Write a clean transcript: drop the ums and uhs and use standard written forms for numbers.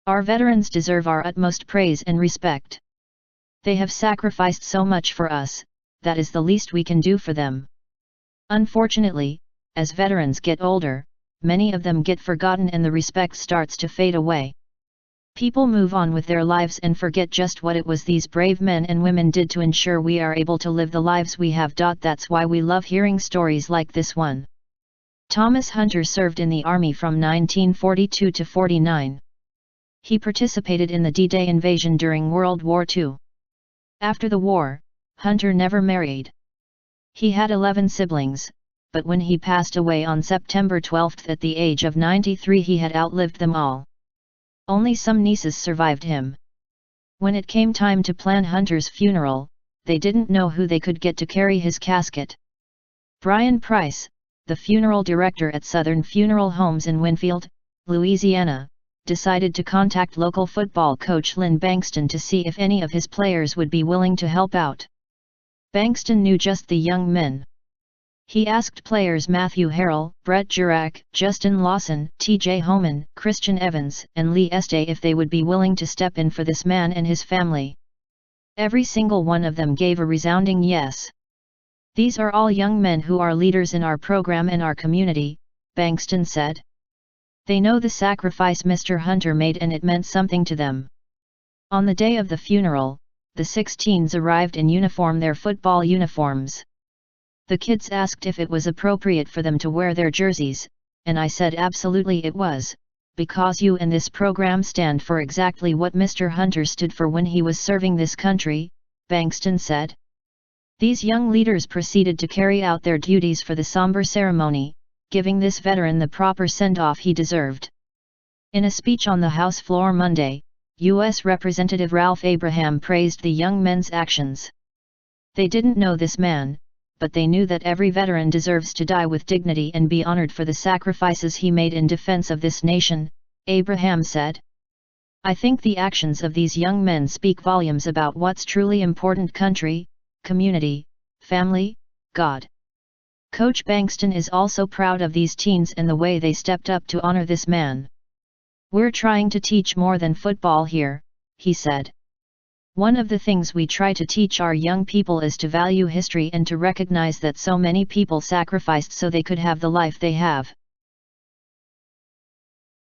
Our veterans deserve our utmost praise and respect. They have sacrificed so much for us, that is the least we can do for them. Unfortunately, as veterans get older, many of them get forgotten and the respect starts to fade away. People move on with their lives and forget just what it was these brave men and women did to ensure we are able to live the lives we have. That's why we love hearing stories like this one. Thomas Hunter served in the Army from 1942 to 49. He participated in the D-Day invasion during World War II. After the war, Hunter never married. He had 11 siblings, but when he passed away on September 12 at the age of 93 he had outlived them all. Only some nieces survived him. When it came time to plan Hunter's funeral, they didn't know who they could get to carry his casket. Brian Price, the funeral director at Southern Funeral Homes in Winfield, Louisiana, decided to contact local football coach Lynn Bankston to see if any of his players would be willing to help out. Bankston knew just the young men. He asked players Matthew Harrell, Brett Jurek, Justin Lawson, T.J. Homan, Christian Evans, and Lee Estee if they would be willing to step in for this man and his family. Every single one of them gave a resounding yes. These are all young men who are leaders in our program and our community, Bankston said. They know the sacrifice Mr. Hunter made and it meant something to them. On the day of the funeral, the 6 teens arrived in uniform, their football uniforms. The kids asked if it was appropriate for them to wear their jerseys, and I said absolutely it was, because you and this program stand for exactly what Mr. Hunter stood for when he was serving this country, Bankston said. These young leaders proceeded to carry out their duties for the somber ceremony, giving this veteran the proper send-off he deserved. In a speech on the House floor Monday, U.S. Representative Ralph Abraham praised the young men's actions. They didn't know this man, but they knew that every veteran deserves to die with dignity and be honored for the sacrifices he made in defense of this nation, Abraham said. I think the actions of these young men speak volumes about what's truly important: country, community, family, God. Coach Bankston is also proud of these teens and the way they stepped up to honor this man. We're trying to teach more than football here, he said. One of the things we try to teach our young people is to value history and to recognize that so many people sacrificed so they could have the life they have.